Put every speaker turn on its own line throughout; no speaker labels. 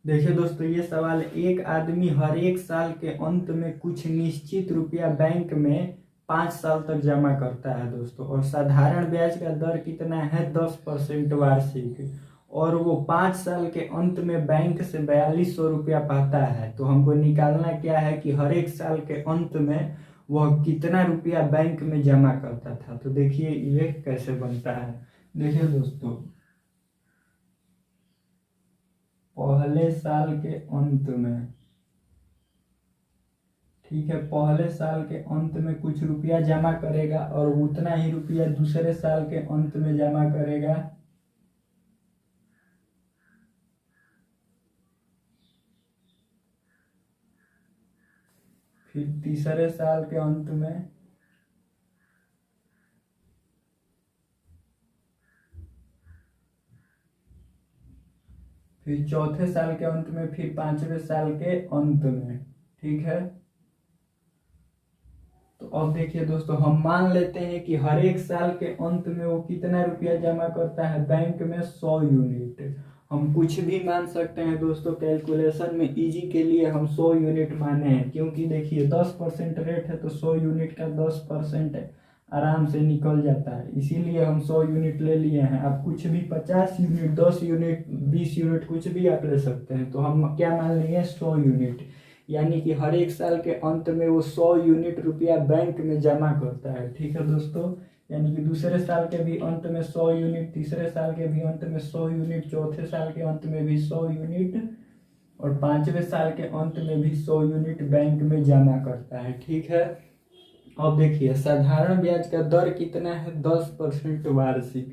देखिए दोस्तों, ये सवाल, एक आदमी हर एक साल के अंत में कुछ निश्चित रुपया बैंक में 5 साल तक जमा करता है दोस्तों, और साधारण ब्याज का दर कितना है? 10% वार्षिक, और वो 5 साल के अंत में बैंक से 4200 रुपया पाता है। तो हमको निकालना क्या है कि हर एक साल के अंत में वह कितना रुपया बैंक में जमा करता था। तो देखिए ये कैसे बनता है। देखिए दोस्तों, पहले साल के अंत में, ठीक है, पहले साल के अंत में कुछ रुपया जमा करेगा और उतना ही रुपया दूसरे साल के अंत में जमा करेगा। फिर तीसरे साल के अंत में, फिर चौथे साल के अंत में, फिर पांचवें साल के अंत में। ठीक है, तो अब देखिए दोस्तों, हम मान लेते हैं कि हर एक साल के अंत में वो कितना रुपया जमा करता है बैंक में? 100 यूनिट। हम कुछ भी मान सकते हैं दोस्तों, कैलकुलेशन में इजी के लिए हम 100 यूनिट माने हैं, क्योंकि देखिए 10% रेट है तो 100 यूनिट का 10% आराम से निकल जाता है, इसीलिए हम 100 यूनिट ले लिए हैं। आप कुछ भी 50 यूनिट, 10 यूनिट, 20 यूनिट, कुछ भी आप ले सकते हैं। तो हम क्या मान लिए? 100 यूनिट, यानी कि हर एक साल के अंत में वो 100 यूनिट रुपया बैंक में जमा करता है। ठीक है दोस्तों, यानी कि दूसरे साल के भी अंत में 100 यूनिट, तीसरे साल के भी अंत में 100 यूनिट, चौथे साल के अंत में भी 100 यूनिट, और पांचवें साल के अंत में भी 100 यूनिट बैंक में जमा करता है। ठीक है, अब देखिए साधारण ब्याज का दर कितना है? 10% वार्षिक।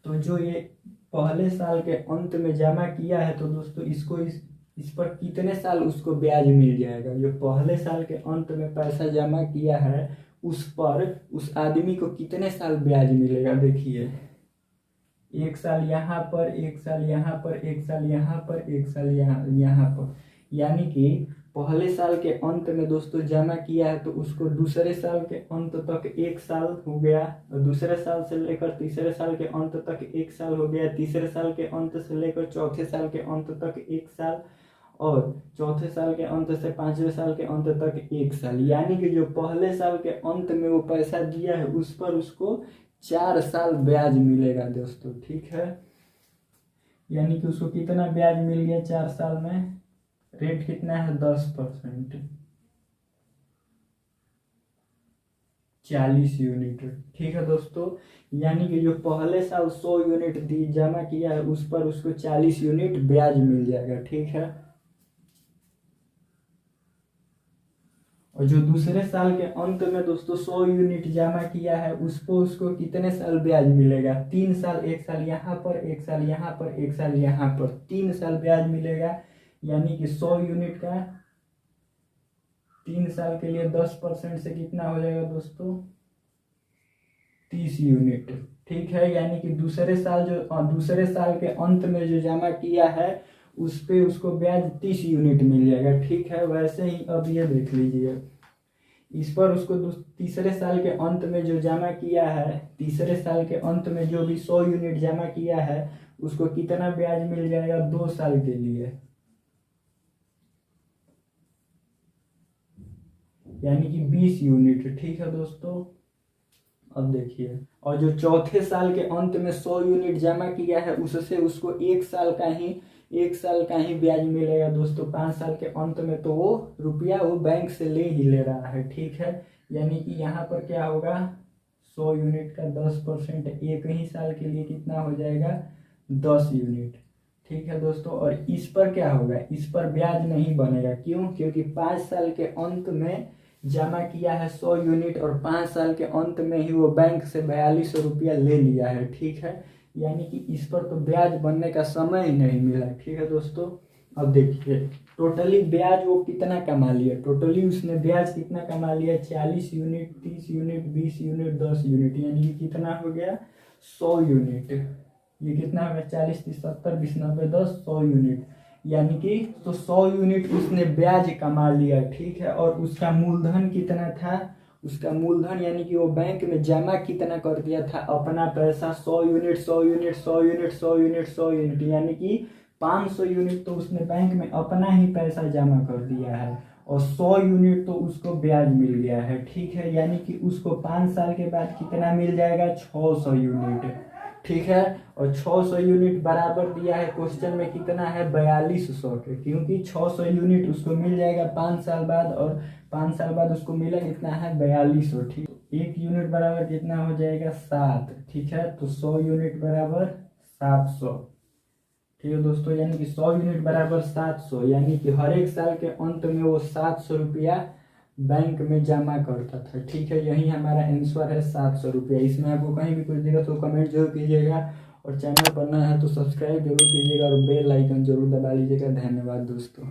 तो जो ये पहले साल के अंत में जमा किया है, तो दोस्तों इसको इस पर कितने साल उसको ब्याज मिल जाएगा? जो पहले साल के अंत में पैसा जमा किया है उस पर उस आदमी को कितने साल ब्याज मिलेगा? देखिए, 1 साल यहाँ पर, 1 साल यहाँ पर, 1 साल यहाँ पर, 1 साल यहाँ पर, यानी कि पहले साल के अंत में दोस्तों जमा किया है तो उसको दूसरे साल के अंत तक 1 साल हो गया, और दूसरे साल से लेकर तीसरे साल के अंत तक 1 साल हो गया, तीसरे साल के अंत से लेकर चौथे साल के अंत तक 1 साल, और चौथे साल के अंत से पांचवें साल के अंत तक 1 साल। यानी कि जो पहले साल के अंत में वो पैसा दिया है उस पर उसको 4 साल ब्याज मिलेगा दोस्तों। ठीक है, यानी कि उसको कितना ब्याज मिल गया 4 साल में? रेट कितना है? 10%, 40 यूनिट। ठीक है दोस्तों, यानी कि जो पहले साल 100 यूनिट जमा किया है उस पर उसको 40 यूनिट ब्याज मिल जाएगा। ठीक है, और जो दूसरे साल के अंत में दोस्तों 100 यूनिट जमा किया है उस पर उसको कितने साल ब्याज मिलेगा? 3 साल, 1 साल यहाँ पर, 1 साल यहाँ पर, 1 साल यहाँ पर, 3 साल ब्याज मिलेगा। यानी कि 100 यूनिट का 3 साल के लिए 10% से कितना हो जाएगा दोस्तों? 30 यूनिट। ठीक है, यानी कि दूसरे साल के अंत में जो जमा किया है उस पे उसको ब्याज 30 यूनिट मिल जाएगा। ठीक है, वैसे ही अब ये देख लीजिए, इस पर उसको तीसरे साल के अंत में जो जमा किया है, तीसरे साल के अंत में जो भी 100 यूनिट जमा किया है उसको कितना ब्याज मिल जाएगा 2 साल के लिए? यानी कि 20 यूनिट। ठीक है दोस्तों, अब देखिए, और जो चौथे साल के अंत में 100 यूनिट जमा किया है उससे उसको 1 साल का ही ब्याज मिलेगा दोस्तों 5 साल के अंत में। तो वो रुपया वो बैंक से ले ही ले रहा है। ठीक है, यानी कि यहाँ पर क्या होगा? 100 यूनिट का 10% एक ही साल के लिए कितना हो जाएगा? 10 यूनिट। ठीक है दोस्तों, और इस पर क्या होगा? इस पर ब्याज नहीं बनेगा। क्यों? क्योंकि 5 साल के अंत में जमा किया है 100 यूनिट और 5 साल के अंत में ही वो बैंक से 4200 रुपया ले लिया है। ठीक है, यानी कि इस पर तो ब्याज बनने का समय ही नहीं मिला। ठीक है दोस्तों, अब देखिए टोटली ब्याज वो कितना कमा लिया। टोटली उसने ब्याज कितना कमा लिया? 40 यूनिट, 30 यूनिट, 20 यूनिट, 10 यूनिट, यानी कि कितना हो गया? 100 यूनिट। ये कितना हो गया? 40, 30, 70, 20, 90, 10, 100 यूनिट, यानी कि तो 100 यूनिट उसने ब्याज कमा लिया। ठीक है, और उसका मूलधन कितना था? उसका मूलधन यानी कि वो बैंक में जमा कितना कर दिया था अपना पैसा? 100 unit, 100 unit, 100 unit, 100 unit, 100 unit, यानी कि 500 यूनिट तो उसने बैंक में अपना ही पैसा जमा कर दिया है और 100 यूनिट तो उसको ब्याज मिल गया है। ठीक है, यानी कि उसको 5 साल के बाद कितना मिल जाएगा, 600 यूनिट। ठीक है, और 600 यूनिट बराबर दिया है क्वेश्चन में कितना है, 4200 के, क्योंकि 600 यूनिट उसको मिल जाएगा 5 साल बाद और 5 साल बाद उसको मिला कितना है, 4200। ठीक, एक यूनिट बराबर कितना हो जाएगा, 7। ठीक है, तो 100 यूनिट बराबर 700। ठीक है दोस्तों, यानी कि 100 यूनिट बराबर 700, यानी कि हर एक साल के अंत में वो 700 रुपया बैंक में जमा करता था। ठीक है, यही हमारा आंसर है, 700 रुपया। इसमें आपको कहीं भी कुछ दिक्कत तो कमेंट जरूर कीजिएगा और चैनल पर नया है तो सब्सक्राइब जरूर कीजिएगा और बेल आइकन जरूर दबा लीजिएगा। धन्यवाद दोस्तों।